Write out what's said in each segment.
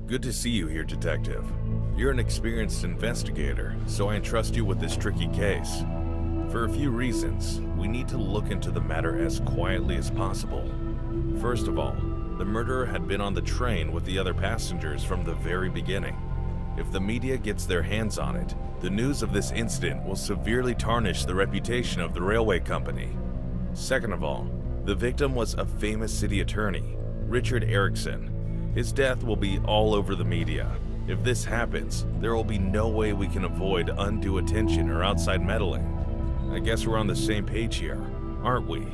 Good to see you here, Detective. You're an experienced investigator, so I entrust you with this tricky case. For a few reasons, we need to look into the matter as quietly as possible. First of all, the murderer had been on the train with the other passengers from the very beginning. If the media gets their hands on it, the news of this incident will severely tarnish the reputation of the railway company. Second of all, the victim was a famous city attorney, Richard Erickson. His death will be all over the media. If this happens, there will be no way we can avoid undue attention or outside meddling. I guess we're on the same page here, aren't we?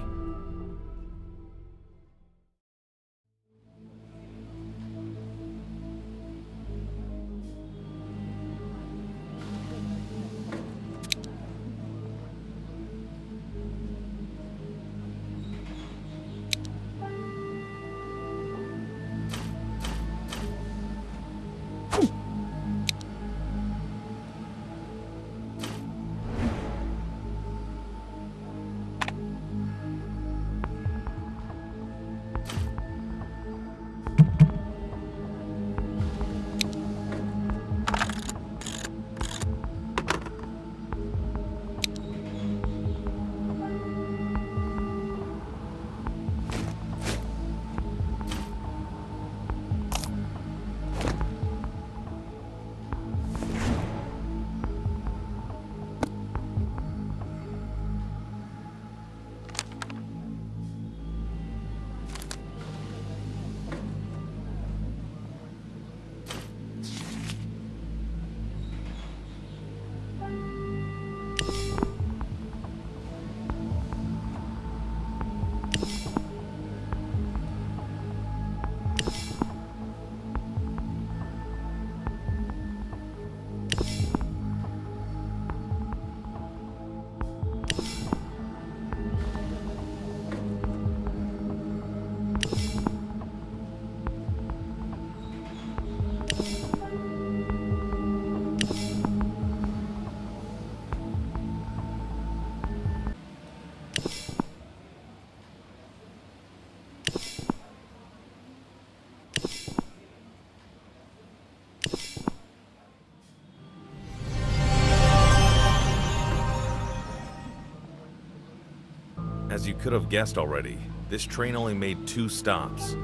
As you could have guessed already, this train only made 2 stops.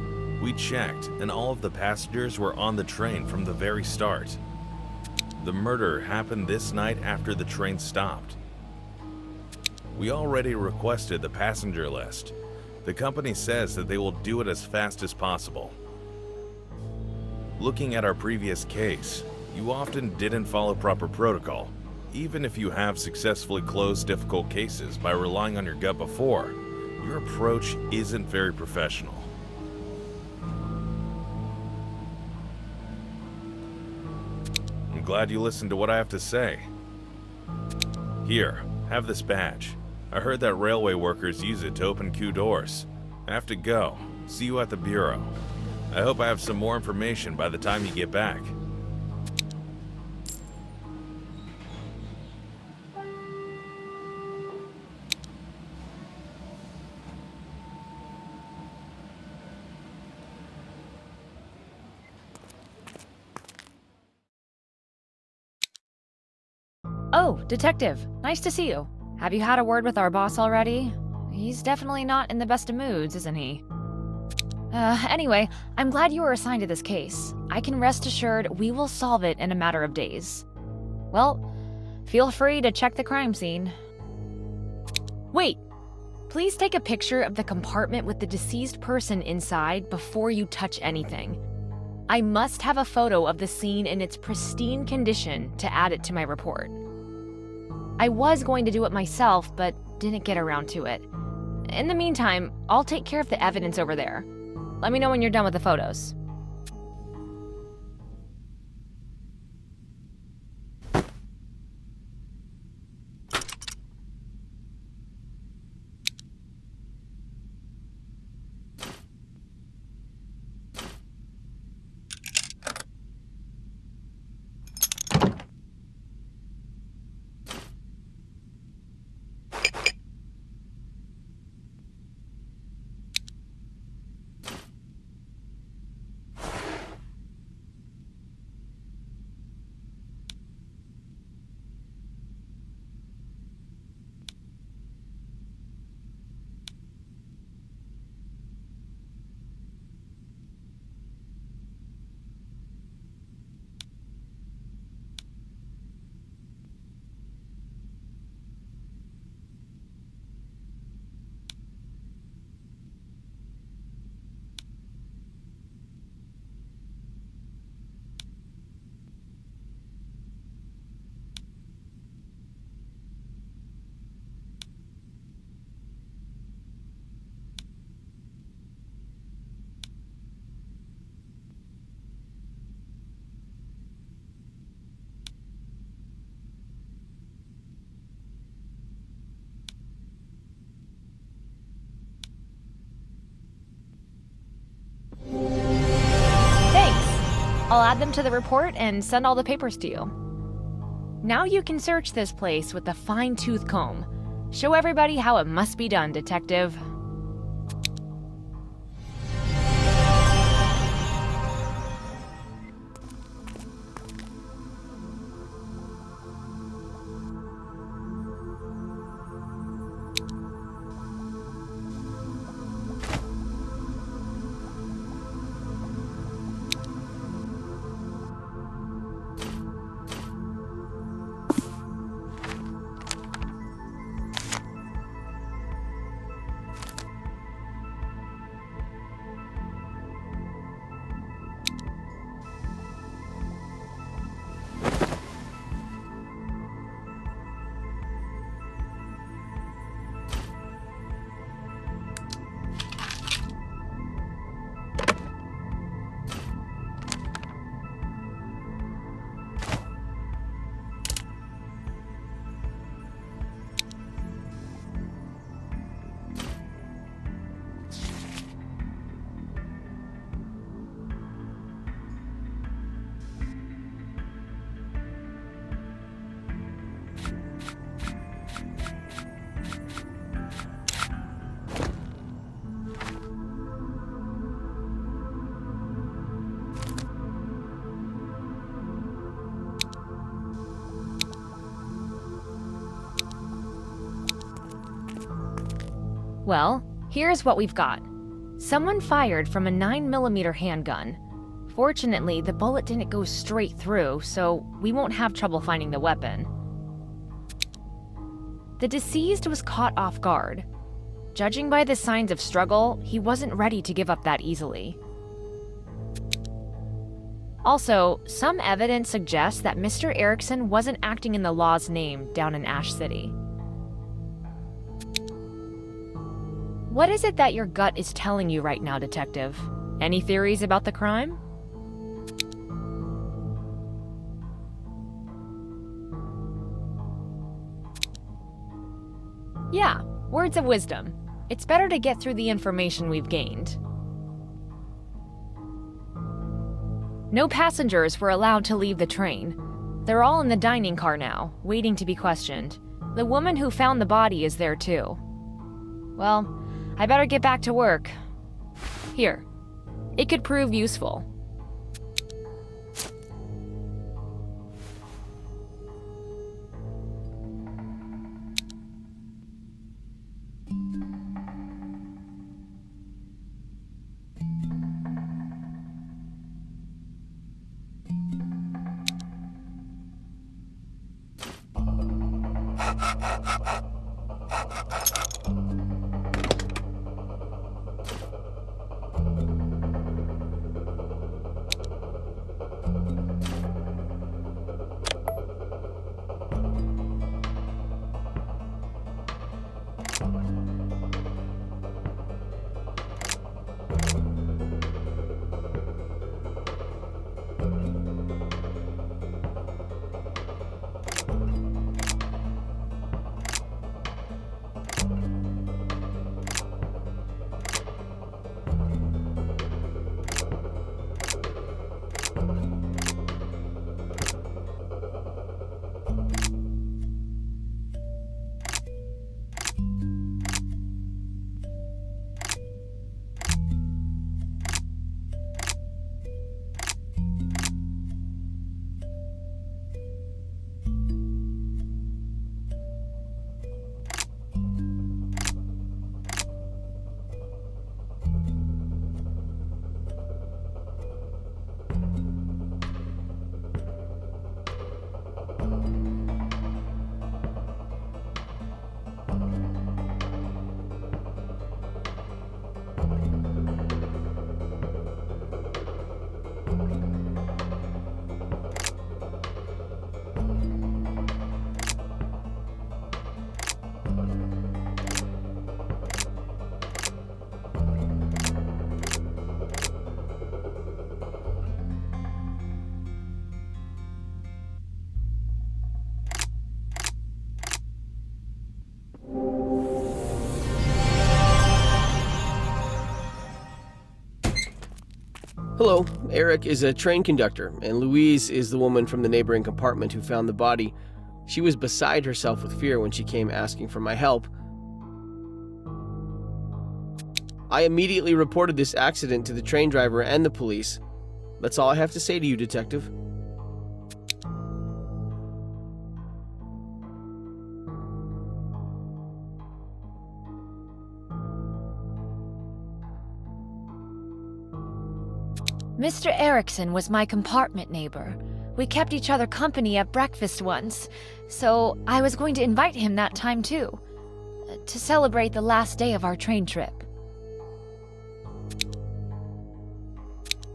We checked, and all of the passengers were on the train from the very start. The murder happened this night after the train stopped. We already requested the passenger list. The company says that they will do it as fast as possible. Looking at our previous case, you often didn't follow proper protocol. Even if you have successfully closed difficult cases by relying on your gut before, your approach isn't very professional. I'm glad you listened to what I have to say. Here, have this badge. I heard that railway workers use it to open queue doors. I have to go. See you at the bureau. I hope I have some more information by the time you get back. Oh, Detective, nice to see you. Have you had a word with our boss already? He's definitely not in the best of moods, isn't he? Anyway, I'm glad you were assigned to this case. I can rest assured we will solve it in a matter of days. Well, feel free to check the crime scene. Wait! Please take a picture of the compartment with the deceased person inside before you touch anything. I must have a photo of the scene in its pristine condition to add it to my report. I was going to do it myself, but didn't get around to it. In the meantime, I'll take care of the evidence over there. Let me know when you're done with the photos. I'll add them to the report and send all the papers to you. Now you can search this place with a fine-tooth comb. Show everybody how it must be done, Detective. Well, here's what we've got. Someone fired from a 9mm handgun. Fortunately, the bullet didn't go straight through, so we won't have trouble finding the weapon. The deceased was caught off guard. Judging by the signs of struggle, he wasn't ready to give up that easily. Also, some evidence suggests that Mr. Erickson wasn't acting in the law's name down in Ash City. What is it that your gut is telling you right now, Detective? Any theories about the crime? Yeah, words of wisdom. It's better to get through the information we've gained. No passengers were allowed to leave the train. They're all in the dining car now, waiting to be questioned. The woman who found the body is there too. Well, I better get back to work. Here. It could prove useful. Hello, Eric is a train conductor, and Louise is the woman from the neighboring compartment who found the body. She was beside herself with fear when she came asking for my help. I immediately reported this accident to the train driver and the police. That's all I have to say to you, Detective. Mr. Erickson was my compartment neighbor. We kept each other company at breakfast once, so I was going to invite him that time too, to celebrate the last day of our train trip.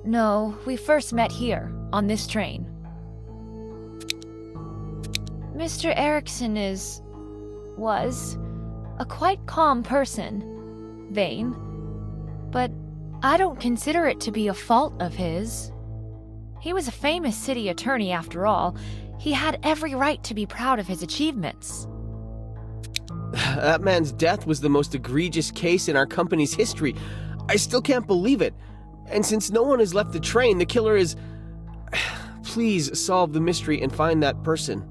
No, we first met here, on this train. Mr. Erickson was a quite calm person, vain, but I don't consider it to be a fault of his. He was a famous city attorney after all. He had every right to be proud of his achievements. That man's death was the most egregious case in our company's history. I still can't believe it. And since no one has left the train, the killer is... Please solve the mystery and find that person.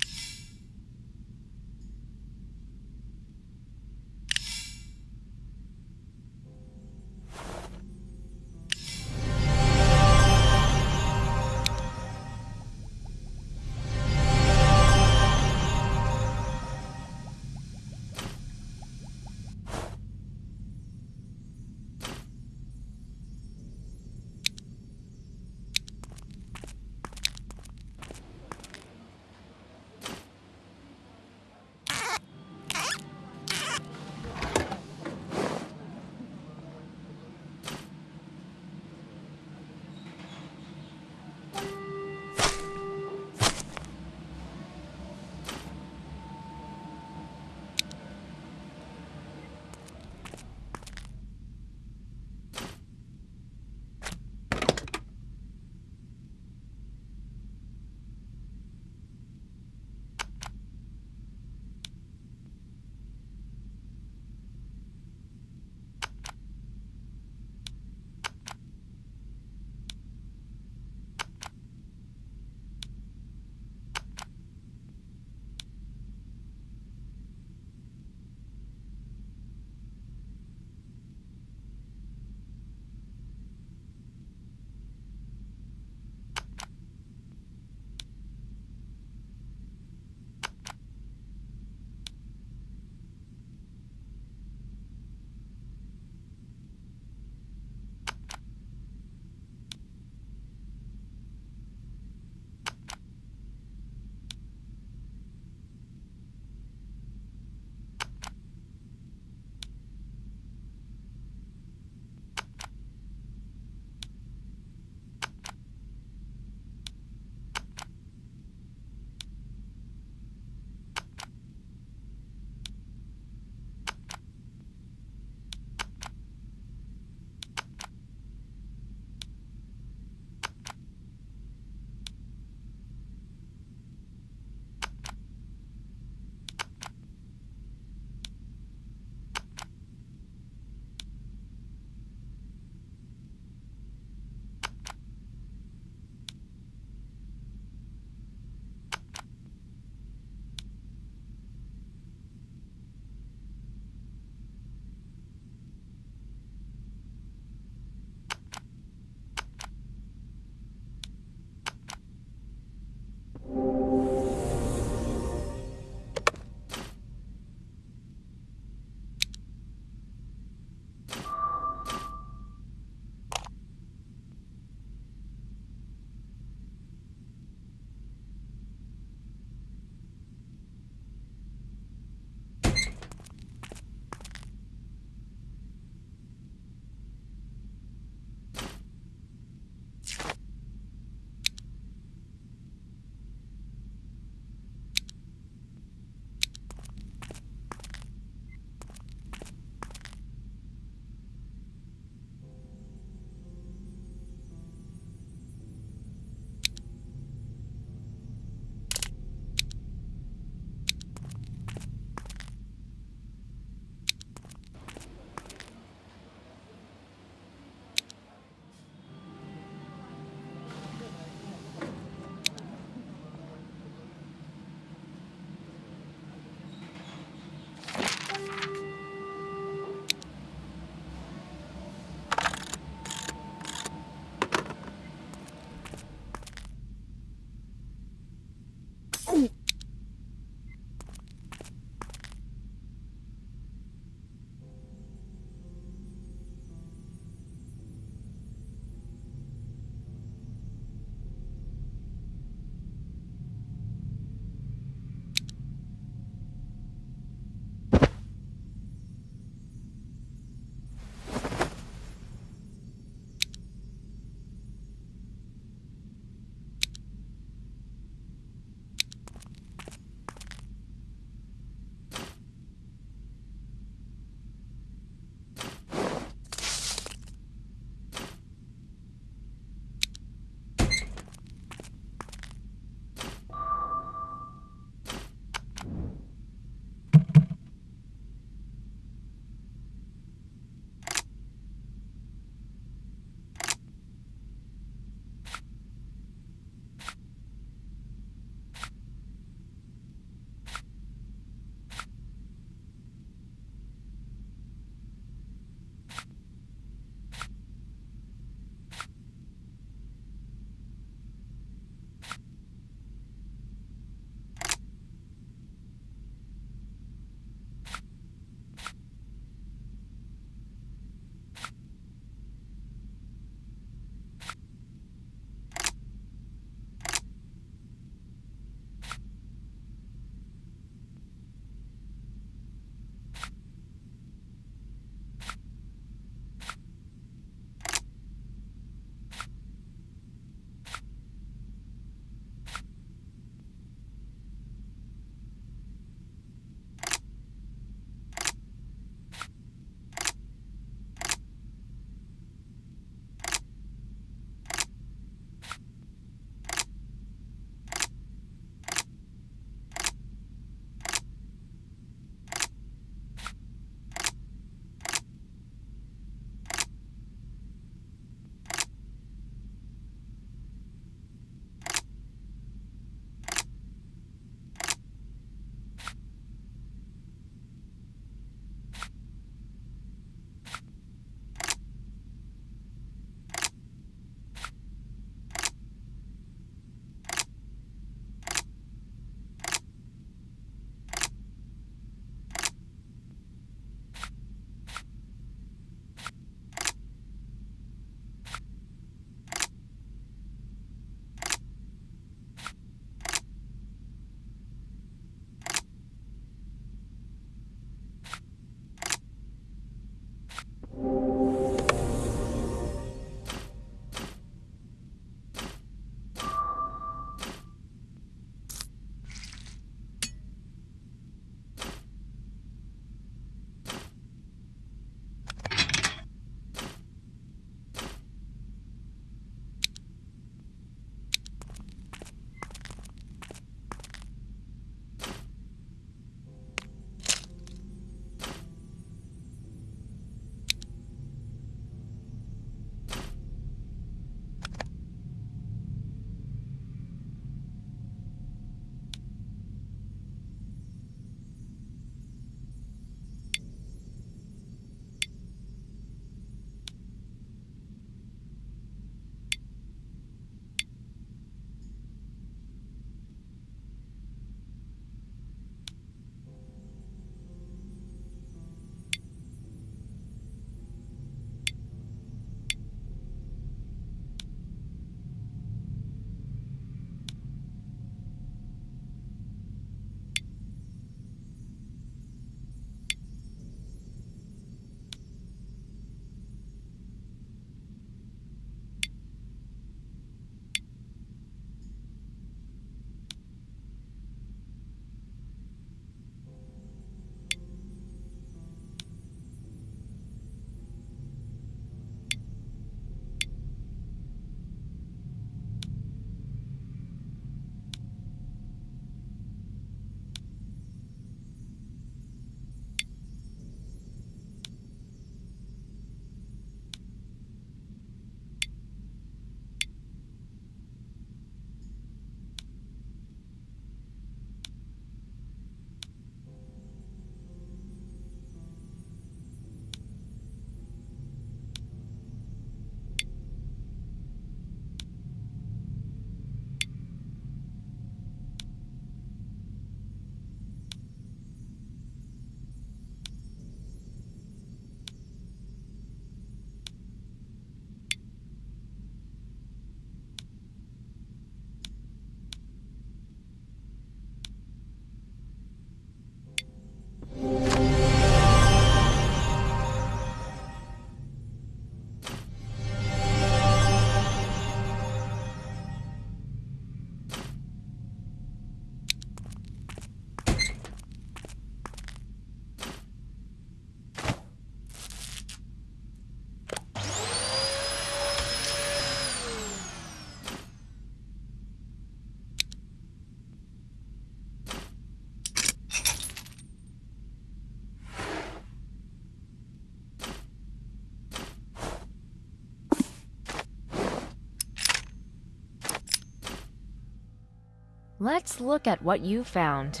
Let's look at what you found.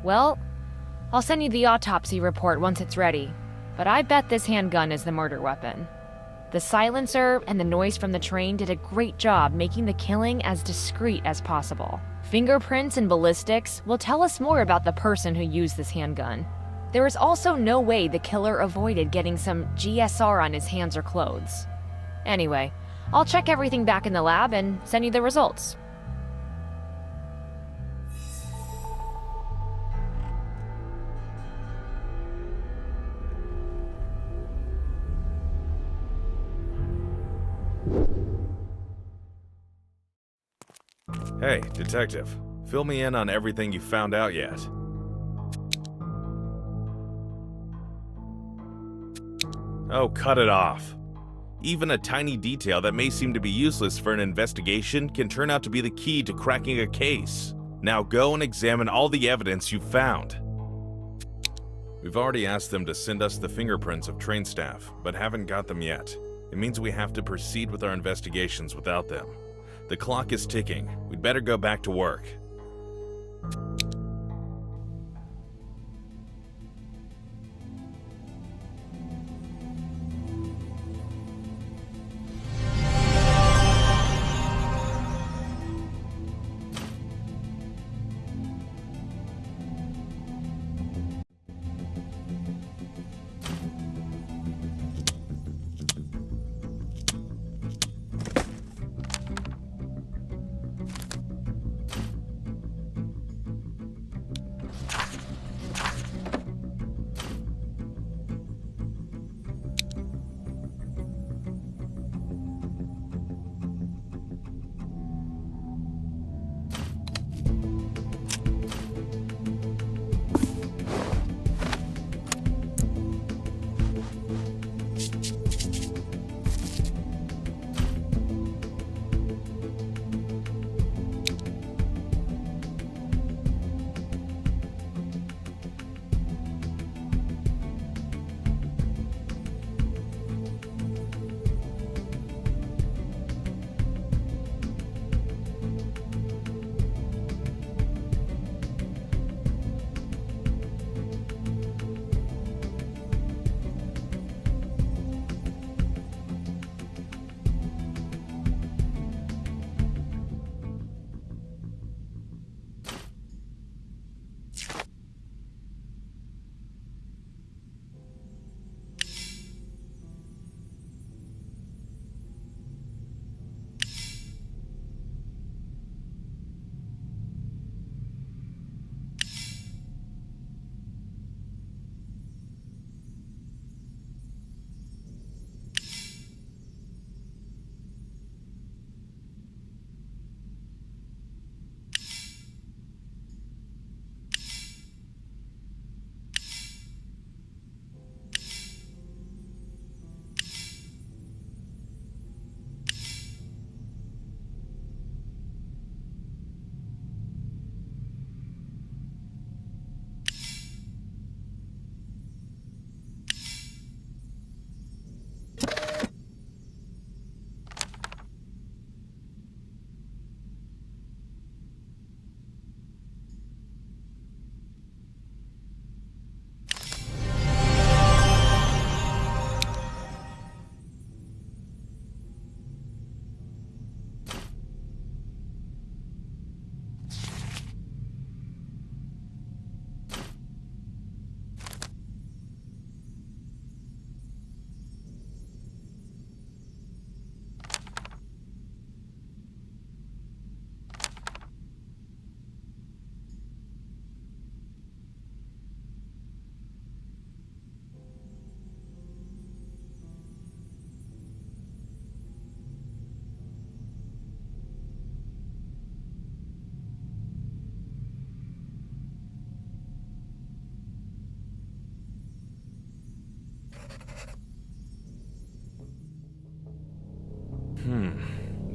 Well, I'll send you the autopsy report once it's ready, but I bet this handgun is the murder weapon. The silencer and the noise from the train did a great job making the killing as discreet as possible. Fingerprints and ballistics will tell us more about the person who used this handgun. There is also no way the killer avoided getting some GSR on his hands or clothes. Anyway, I'll check everything back in the lab and send you the results. Hey, detective. Fill me in on everything you found out yet. Oh, cut it off. Even a tiny detail that may seem to be useless for an investigation can turn out to be the key to cracking a case. Now go and examine all the evidence you've found. We've already asked them to send us the fingerprints of train staff, but haven't got them yet. It means we have to proceed with our investigations without them. The clock is ticking. We'd better go back to work.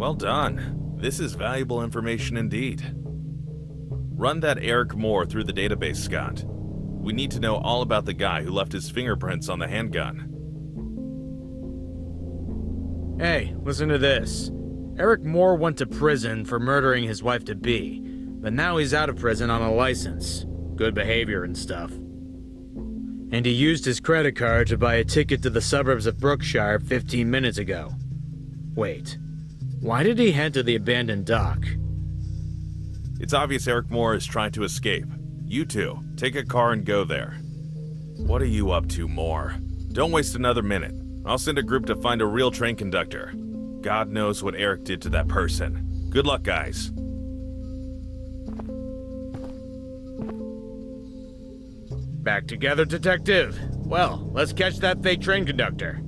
Well done. This is valuable information indeed. Run that Eric Moore through the database, Scott. We need to know all about the guy who left his fingerprints on the handgun. Hey, listen to this. Eric Moore went to prison for murdering his wife-to-be. but now he's out of prison on a license. Good behavior and stuff. And he used his credit card to buy a ticket to the suburbs of Brookshire 15 minutes ago. Wait, why did he head to the abandoned dock? It's obvious Eric Moore is trying to escape. You two, take a car and go there. What are you up to, Moore? Don't waste another minute. I'll send a group to find a real train conductor. God knows what Eric did to that person. Good luck, guys. Back together, Detective. Well, let's catch that fake train conductor.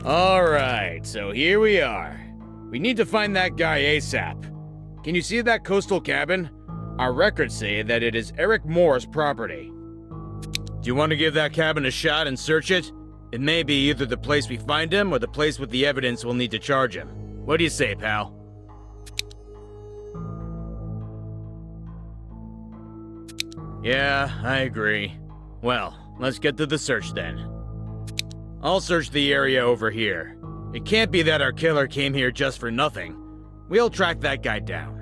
Alright, so here we are. We need to find that guy ASAP. Can you see that coastal cabin? Our records say that it is Eric Moore's property. Do you want to give that cabin a shot and search it? It may be either the place we find him or the place with the evidence we'll need to charge him. What do you say, pal? Yeah, I agree. Well, let's get to the search then. I'll search the area over here. It can't be that our killer came here just for nothing. We'll track that guy down.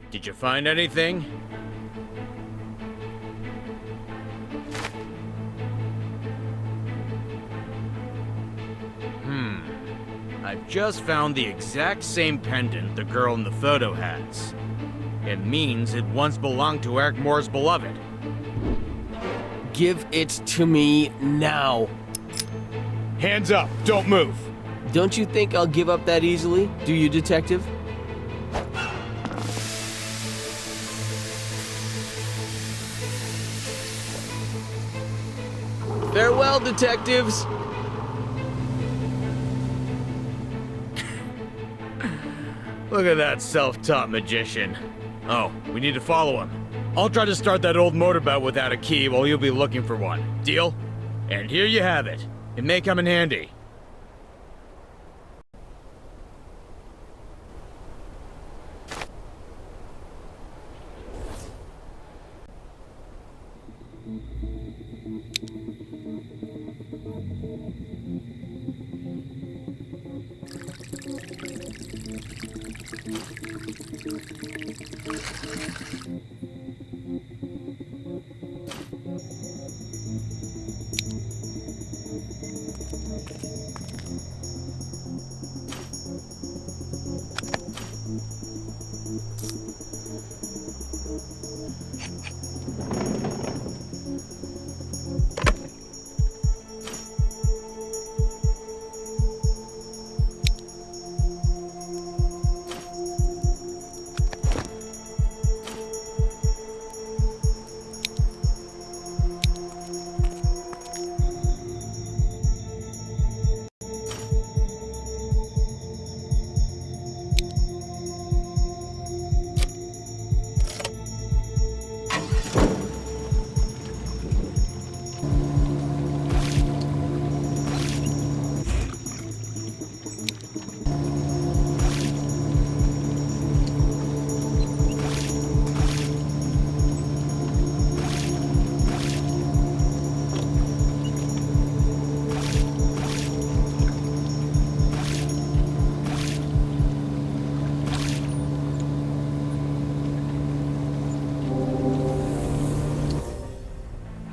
Did you find anything? I've just found the exact same pendant the girl in the photo has. It means it once belonged to Eric Moore's beloved. Give it to me now. Hands up, don't move. Don't you think I'll give up that easily? Do you, Detective? Farewell, detectives! Look at that self-taught magician. Oh, we need to follow him. I'll try to start that old motorboat without a key while you'll be looking for one. Deal? And here you have it. It may come in handy.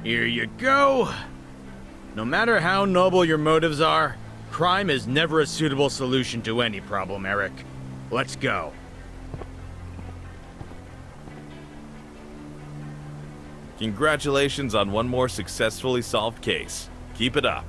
Here you go. No matter how noble your motives are, crime is never a suitable solution to any problem, Eric. Let's go. Congratulations on one more successfully solved case. Keep it up.